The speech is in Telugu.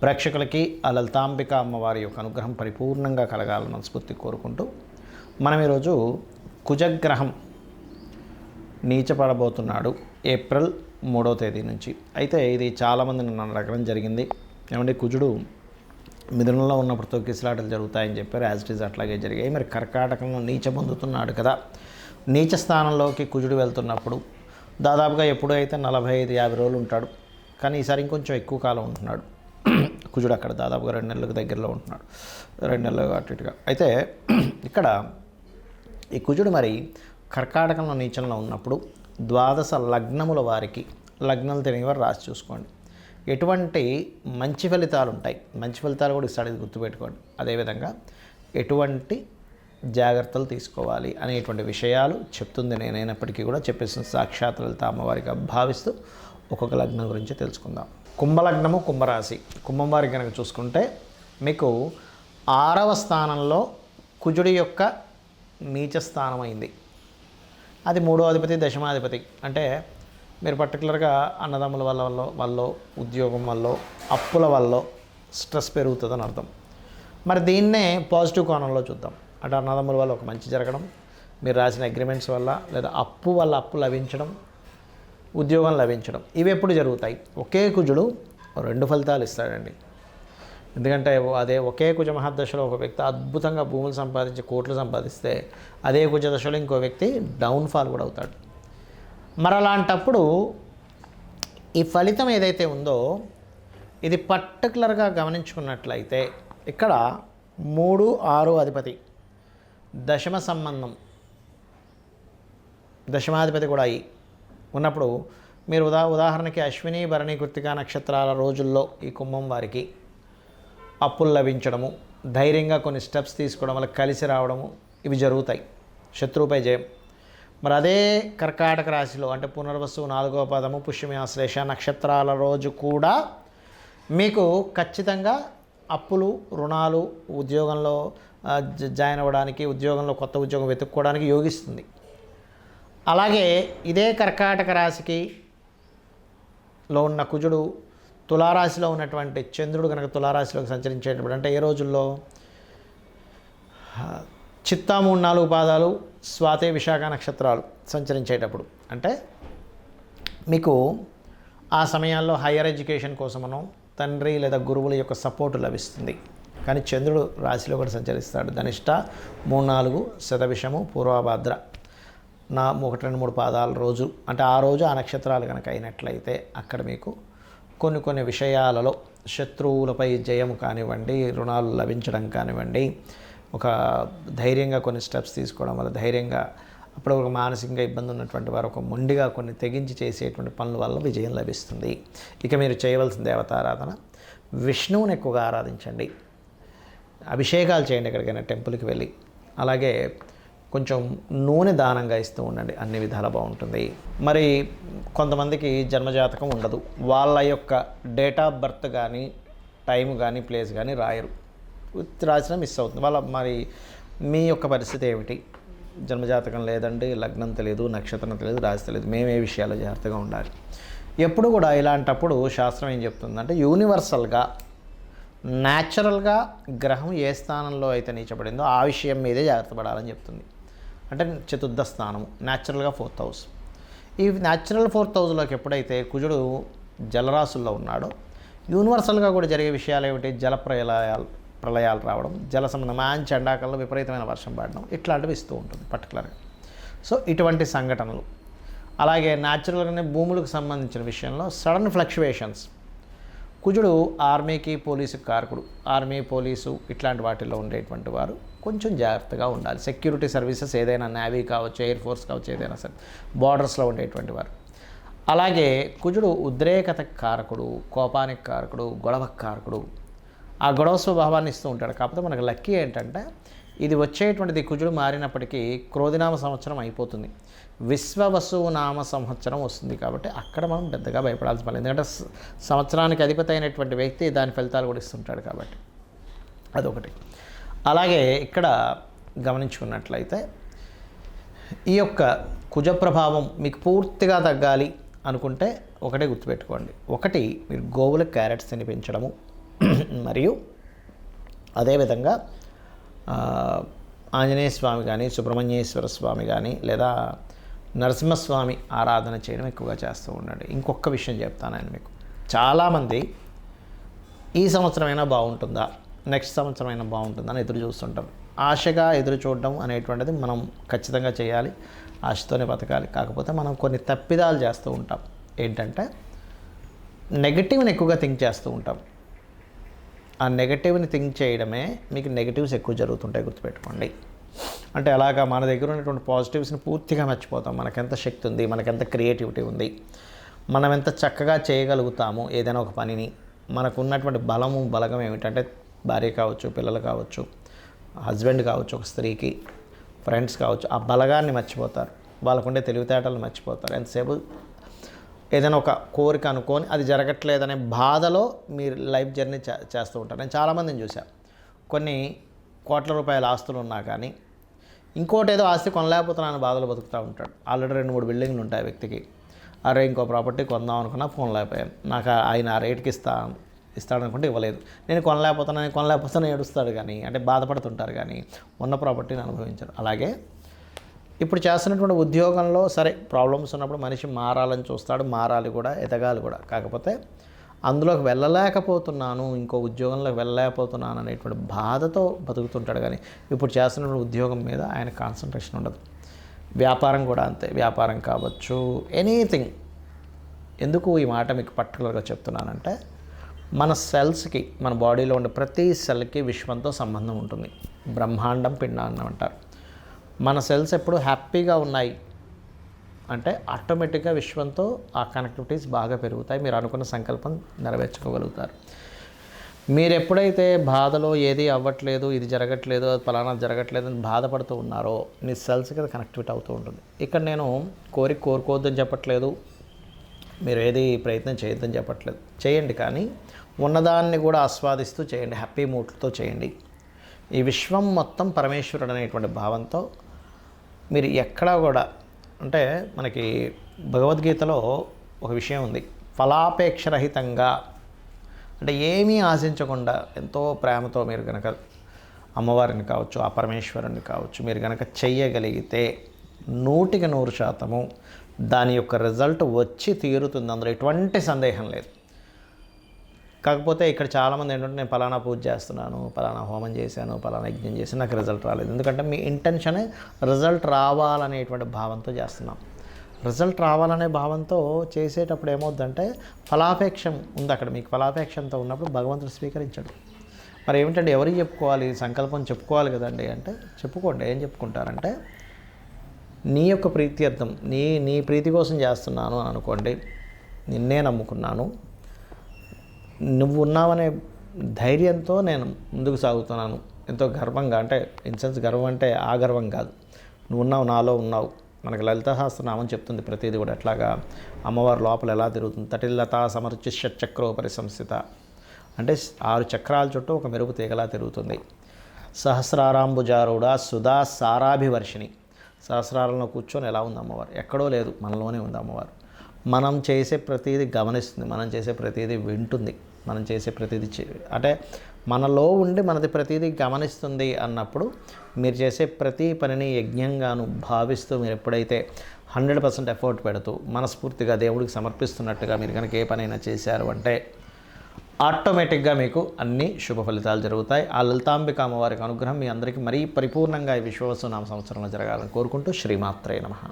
ప్రేక్షకులకి ఆ లలితాంబిక అమ్మవారి యొక్క అనుగ్రహం పరిపూర్ణంగా కలగాలని మనస్ఫూర్తి కోరుకుంటూ మనం ఈరోజు కుజగ్రహం నీచపడబోతున్నాడు ఏప్రిల్ 3వ తేదీ నుంచి. అయితే ఇది చాలామంది నన్ను అడగడం జరిగింది, ఏమంటే కుజుడు మిథునంలో ఉన్నప్పుడు తొక్కిసలాటలు జరుగుతాయని చెప్పారు. యాజ్ ఇట్ ఈజ్ అట్లాగే జరిగాయి. మరి కర్కాటకంలో నీచ పొందుతున్నాడు కదా, నీచ స్థానంలోకి కుజుడు వెళ్తున్నప్పుడు దాదాపుగా ఎప్పుడైతే 45-50 రోజులు ఉంటాడు, కానీ ఈసారి ఇంకొంచెం ఎక్కువ కాలం ఉంటున్నాడు కుజుడు. అక్కడ దాదాపుగా 2 నెలలకు దగ్గరలో ఉంటున్నాడు, 2 నెలలు అటు ఇటుగా. అయితే ఇక్కడ ఈ కుజుడు మరి కర్కాటకంలో నీచంలో ఉన్నప్పుడు ద్వాదశ లగ్నముల వారికి, లగ్నాలు తెలియని వారు రాసి చూసుకోండి, ఎటువంటి మంచి ఫలితాలు ఉంటాయి. మంచి ఫలితాలు కూడా ఇస్తాడు, ఇది గుర్తుపెట్టుకోండి. అదేవిధంగా ఎటువంటి జాగ్రత్తలు తీసుకోవాలి అనేటువంటి విషయాలు చెప్తుంది నేనైనప్పటికీ కూడా చెప్పేసిన సాక్షాత్ లలిత అమ్మవారిగా భావిస్తూ ఒక్కొక్క లగ్నం గురించి తెలుసుకుందాం. కుంభలగ్నము, కుంభరాశి. కుంభం వారికి కనుక చూసుకుంటే మీకు 6వ స్థానంలో కుజుడి యొక్క నీచ స్థానం అయింది. అది 3వ అధిపతి, దశమాధిపతి. అంటే మీరు పర్టికులర్గా అన్నదమ్ముల వల్ల ఉద్యోగం వల్ల, అప్పుల వల్ల స్ట్రెస్ పెరుగుతుందని అర్థం. మరి దీన్నే పాజిటివ్ కోణంలో చూద్దాం. అంటే అన్నదమ్ముల వల్ల ఒక మంచి జరగడం, మీరు రాసిన అగ్రిమెంట్స్ వల్ల, లేదా అప్పు వల్ల అప్పు లభించడం, ఉద్యోగం లభించడం, ఇవి ఎప్పుడు జరుగుతాయి? ఒకే కుజుడు 2 ఫలితాలు ఇస్తాడండి. ఎందుకంటే అదే ఒకే కుజ మహాదశలో ఒక వ్యక్తి అద్భుతంగా భూములు సంపాదించి కోట్లు సంపాదిస్తే, అదే కుజ దశలో ఇంకో వ్యక్తి డౌన్ఫాల్ కూడా అవుతాడు. మరి అలాంటప్పుడు ఈ ఫలితం ఏదైతే ఉందో ఇది పర్టికులర్గా గమనించుకున్నట్లయితే ఇక్కడ 3-6 అధిపతి దశమ సంబంధం, దశమాధిపతి కూడా అయ్యి ఉన్నప్పుడు మీరు ఉదాహరణకి అశ్విని, భరణి, కృత్తిక నక్షత్రాల రోజుల్లో ఈ కుంభం వారికి అప్పులు లభించడము, ధైర్యంగా కొన్ని స్టెప్స్ తీసుకోవడం వల్ల కలిసి రావడము, ఇవి జరుగుతాయి. శత్రువుపై జయం. మరి అదే కర్కాటక రాశిలో అంటే పునర్వసు, 4వ పాదము, పుష్యమి, ఆశ్లేష నక్షత్రాల రోజు కూడా మీకు ఖచ్చితంగా అప్పులు, రుణాలు, ఉద్యోగంలో జాయిన్ అవ్వడానికి, ఉద్యోగంలో కొత్త ఉద్యోగం వెతుక్కోవడానికి యోగిస్తుంది. అలాగే ఇదే కర్కాటక రాశికి లో ఉన్న కుజుడు తులారాశిలో ఉన్నటువంటి చంద్రుడు కనుక తులారాశిలోకి సంచరించేటప్పుడు, అంటే ఏ రోజుల్లో చిత్తా 3-4 పాదాలు, స్వాతి, విశాఖ నక్షత్రాలు సంచరించేటప్పుడు, అంటే మీకు ఆ సమయాల్లో హయ్యర్ ఎడ్యుకేషన్ కోసమనో తండ్రి లేదా గురువుల యొక్క సపోర్టు లభిస్తుంది. కానీ చంద్రుడు రాశిలో కూడా సంచరిస్తాడు. ధనిష్ట 3-4, శతభిషము, పూర్వభాద్ర 1-2-3 పాదాల రోజు, అంటే ఆ రోజు ఆ నక్షత్రాలు కనుక అయినట్లయితే అక్కడ మీకు కొన్ని విషయాలలో శత్రువులపై జయం కానివ్వండి, రుణాలు లభించడం కానివ్వండి, ఒక ధైర్యంగా కొన్ని స్టెప్స్ తీసుకోవడం వల్ల, ధైర్యంగా అప్పుడు ఒక మానసికంగా ఇబ్బంది ఉన్నటువంటి వారు ఒక మొండిగా కొన్ని తెగించి చేసేటువంటి పనుల వల్ల విజయం లభిస్తుంది. ఇక మీరు చేయవలసిన దేవతారాధన, విష్ణువుని ఎక్కువగా ఆరాధించండి, అభిషేకాలు చేయండి ఎక్కడికైనా టెంపుల్కి వెళ్ళి. అలాగే కొంచెం నూనె దానంగా ఇస్తూ ఉండండి, అన్ని విధాలా బాగుంటుంది. మరి కొంతమందికి జన్మజాతకం ఉండదు, వాళ్ళ యొక్క డేట్ ఆఫ్ బర్త్ కానీ, టైం కానీ, ప్లేస్ కానీ రాయరు, రాసిన మిస్ అవుతుంది వాళ్ళ. మరి మీ యొక్క పరిస్థితి ఏమిటి? జన్మజాతకం లేదండి, లగ్నం తెలియదు, నక్షత్రం తెలియదు, రాశి తెలియదు, మేము ఏ విషయాల్లో జాగ్రత్తగా ఉండాలి? ఎప్పుడు కూడా ఇలాంటప్పుడు శాస్త్రం ఏం చెప్తుందంటే యూనివర్సల్గా, న్యాచురల్గా గ్రహం ఏ స్థానంలో అయితే నీచబడిందో ఆ విషయం మీదే జాగ్రత్త పడాలని చెప్తుంది. అంటే చతుర్థ స్థానము, న్యాచురల్గా 4th హౌస్. ఈ న్యాచురల్ 4th హౌస్లోకి ఎప్పుడైతే కుజుడు జలరాశుల్లో ఉన్నాడో, యూనివర్సల్గా కూడా జరిగే విషయాలు ఏమిటి? జల ప్రళయాలు రావడం, జల సంబంధం, మంచి ఎండాకాలంలో విపరీతమైన వర్షం పడడం, ఇట్లాంటివి ఇస్తూ ఉంటుంది పర్టికులర్గా. సో ఇటువంటి సంఘటనలు. అలాగే న్యాచురల్గానే భూములకు సంబంధించిన విషయంలో సడన్ ఫ్లక్చువేషన్స్. కుజుడు ఆర్మీకి, పోలీసుకి కారకుడు. ఆర్మీ, పోలీసు ఇట్లాంటి వాటిల్లో ఉండేటువంటి వారు కొంచెం జాగ్రత్తగా ఉండాలి. సెక్యూరిటీ సర్వీసెస్ ఏదైనా, నేవీ కావచ్చు, ఎయిర్ ఫోర్స్ కావచ్చు, ఏదైనా సరే బార్డర్స్లో ఉండేటువంటి వారు. అలాగే కుజుడు ఉద్రేకత కారకుడు, కోపానికి కారకుడు, గొడవకు కారకుడు. ఆ గొడవ స్వభావాన్ని ఇస్తూ ఉంటాడు. కాకపోతే మనకు లక్కీ ఏంటంటే ఇది వచ్చేటువంటిది కుజుడు మారినప్పటికీ క్రోధినామ సంవత్సరం అయిపోతుంది, విశ్వవసువు నామ సంవత్సరం వస్తుంది. కాబట్టి అక్కడ మనం పెద్దగా భయపడాల్సిన పని, ఎందుకంటే సంవత్సరానికి అధిపతి అయినటువంటి వ్యక్తి దాని ఫలితాలు కూడా ఇస్తుంటాడు కాబట్టి అదొకటి. అలాగే ఇక్కడ గమనించుకున్నట్లయితే ఈ యొక్క కుజ ప్రభావం మీకు పూర్తిగా తగ్గాలి అనుకుంటే ఒకటే గుర్తుపెట్టుకోండి. ఒకటి, మీరు గోవులకు క్యారెట్స్ తినిపించడము, మరియు అదేవిధంగా ఆంజనేయ స్వామి కానీ, సుబ్రహ్మణ్యేశ్వర స్వామి కానీ, లేదా నరసింహస్వామి ఆరాధన చేయడం ఎక్కువగా చేస్తూ ఉండండి. ఇంకొక విషయం చెప్తాను నేను మీకు. చాలామంది ఈ సంవత్సరమైనా బాగుంటుందా, నెక్స్ట్ సంవత్సరమైనా బాగుంటుందా అని ఎదురు చూస్తుంటాం. ఆశగా ఎదురు చూడడం అనేటువంటిది మనం ఖచ్చితంగా చేయాలి, ఆశతోనే బతకాలి. కాకపోతే మనం కొన్ని తప్పిదాలు చేస్తూ ఉంటాం. ఏంటంటే నెగటివ్ని ఎక్కువగా థింక్ చేస్తూ ఉంటాం. ఆ నెగటివ్ని థింక్ చేయడమే మీకు నెగటివ్స్ ఎక్కువ జరుగుతుంటాయి, గుర్తుపెట్టుకోండి. అంటే అలాగా మన దగ్గర ఉన్నటువంటి పాజిటివ్స్ని పూర్తిగా మర్చిపోతాం. మనకెంత శక్తి ఉంది, మనకెంత క్రియేటివిటీ ఉంది, మనం ఎంత చక్కగా చేయగలుగుతాము ఏదైనా ఒక పనిని. మనకు ఉన్నటువంటి బలగం ఏమిటంటే భార్య కావచ్చు, పిల్లలు కావచ్చు, హస్బెండ్ కావచ్చు, ఒక స్త్రీకి ఫ్రెండ్స్ కావచ్చు, ఆ బలగాన్ని మర్చిపోతారు. వాళ్ళకుండే తెలివితేటలను మర్చిపోతారు. ఎంతసేపు ఏదైనా ఒక కోరిక అనుకొని అది జరగట్లేదనే బాధలో మీరు లైఫ్ జర్నీ చేస్తూ ఉంటారు. నేను చాలామందిని చూశాను. కొన్ని కోట్ల రూపాయల ఆస్తులు ఉన్నా కానీ ఇంకోటి ఏదో ఆస్తి కొనలేకపోతున్నాను బాధలు బతుకుతూ ఉంటాడు. ఆల్రెడీ 2-3 బిల్డింగ్లు ఉంటాయి వ్యక్తికి. అరే ఇంకో ప్రాపర్టీ కొందాం అనుకున్నా కొనలేకపోయాను, నాకు ఆయన ఆ రేట్కి ఇస్తాడనుకుంటే ఇవ్వలేదు, నేను కొనలేకపోతాను ఏడుస్తాడు కానీ, అంటే బాధపడుతుంటారు కానీ ఉన్న ప్రాపర్టీని అనుభవించారు. అలాగే ఇప్పుడు చేస్తున్నటువంటి ఉద్యోగంలో సరే ప్రాబ్లమ్స్ ఉన్నప్పుడు మనిషి మారాలని చూస్తాడు, మారాలి కూడా, ఎదగాలి కూడా. కాకపోతే అందులోకి వెళ్ళలేకపోతున్నాను, ఇంకో ఉద్యోగంలోకి వెళ్ళలేకపోతున్నాను అనేటువంటి బాధతో బతుకుతుంటాడు. కానీ ఇప్పుడు చేస్తున్నటువంటి ఉద్యోగం మీద ఆయన కాన్సన్ట్రేషన్ ఉండదు. వ్యాపారం కూడా అంతే. వ్యాపారం కావచ్చు, ఎనీథింగ్. ఎందుకు ఈ మాట మీకు పర్టికులర్గా చెప్తున్నానంటే మన సెల్స్కి, మన బాడీలో ఉండే ప్రతి సెల్కి విశ్వంతో సంబంధం ఉంటుంది. బ్రహ్మాండం పిండాండం అంటారు. మన సెల్స్ ఎప్పుడు హ్యాపీగా ఉన్నాయి అంటే ఆటోమేటిక్గా విశ్వంతో ఆ కనెక్టివిటీస్ బాగా పెరుగుతాయి. మీరు అనుకున్న సంకల్పం నెరవేర్చుకోగలుగుతారు. మీరు ఎప్పుడైతే బాధలో ఏది అవ్వట్లేదు, ఇది జరగట్లేదు, ఫలానా జరగట్లేదు అని బాధపడుతూ ఉన్నారో మీ సెల్స్కి అది కనెక్టివిటీ అవుతూ ఉంటుంది. ఇక్కడ నేను కోరుకోవద్దని చెప్పట్లేదు, మీరు ఏది ప్రయత్నం చేయొద్దని చెప్పట్లేదు. చేయండి, కానీ ఉన్నదాన్ని కూడా ఆస్వాదిస్తూ చేయండి, హ్యాపీ మూడ్తో చేయండి. ఈ విశ్వం మొత్తం పరమేశ్వరుడు అనేటువంటి భావంతో మీరు ఎక్కడా కూడా, అంటే మనకి భగవద్గీతలో ఒక విషయం ఉంది, ఫలాపేక్షరహితంగా, అంటే ఏమీ ఆశించకుండా ఎంతో ప్రేమతో మీరు కనుక అమ్మవారిని కావచ్చు, ఆ పరమేశ్వరుని కావచ్చు మీరు కనుక చెయ్యగలిగితే 100% దాని యొక్క రిజల్ట్ వచ్చి తీరుతుంది. అందులో ఎటువంటి సందేహం లేదు. కాకపోతే ఇక్కడ చాలామంది ఏంటంటే నేను పలానా పూజ చేస్తున్నాను, పలానా హోమం చేశాను, పలానా యజ్ఞం చేసి నాకు రిజల్ట్ రాలేదు. ఎందుకంటే మీ ఇంటెన్షనే రిజల్ట్ రావాలనేటువంటి భావంతో చేస్తున్నాం. రిజల్ట్ రావాలనే భావంతో చేసేటప్పుడు ఏమవుద్దంటే ఫలాపేక్షం ఉంది అక్కడ. మీకు ఫలాపేక్షంతో ఉన్నప్పుడు భగవంతుడు స్వీకరించడు. మరి ఏమిటంటే ఎవరికి చెప్పుకోవాలి? సంకల్పం చెప్పుకోవాలి కదండి. అంటే చెప్పుకోండి. ఏం చెప్పుకుంటారంటే నీ యొక్క ప్రీత్యర్థం, నీ ప్రీతి కోసం చేస్తున్నాను అని అనుకోండి. నిన్నే నమ్ముకున్నాను, నువ్వు ఉన్నావనే ధైర్యంతో నేను ముందుకు సాగుతున్నాను ఎంతో గర్వంగా. అంటే ఇన్సెన్స్ గర్వం అంటే ఆ గర్వం కాదు, నువ్వు ఉన్నావు, నాలో ఉన్నావు. మనకి లలితా సహస్రనామం చెప్తుంది ప్రతిదీ కూడా. ఎట్లాగా అమ్మవారి లోపల ఎలా తిరుగుతుంది. తటిల్లతా సమర్చి షట్చక్రోపరి సంస్థిత, అంటే 6 చక్రాల చుట్టూ ఒక మెరుపు తీగలా తిరుగుతుంది. సహస్రారాంబుజారుడ సుధా సారాభివర్షిణి, సహస్రారంలో కూర్చొని ఎలా ఉంది అమ్మవారు? ఎక్కడో లేదు, మనలోనే ఉంది అమ్మవారు. మనం చేసే ప్రతిదీ గమనిస్తుంది, మనం చేసే ప్రతిదీ వింటుంది, మనం చేసే ప్రతిదీ అంటే మనలో ఉండి మనది ప్రతిదీ గమనిస్తుంది అన్నప్పుడు మీరు చేసే ప్రతి పనిని యజ్ఞంగాను భావిస్తూ మీరు ఎప్పుడైతే 100% ఎఫర్ట్ పెడుతూ మనస్ఫూర్తిగా దేవుడికి సమర్పిస్తున్నట్టుగా మీరు కనుక ఏ పనైనా చేశారు అంటే ఆటోమేటిక్గా మీకు అన్ని శుభ ఫలితాలు జరుగుతాయి. ఆ లలితాంబిక అమ్మవారికి అనుగ్రహం మీ అందరికీ మరీ పరిపూర్ణంగా ఈ విశ్వవసు నామ సంవత్సరంలో జరగాలని కోరుకుంటూ శ్రీమాత్రే నమః.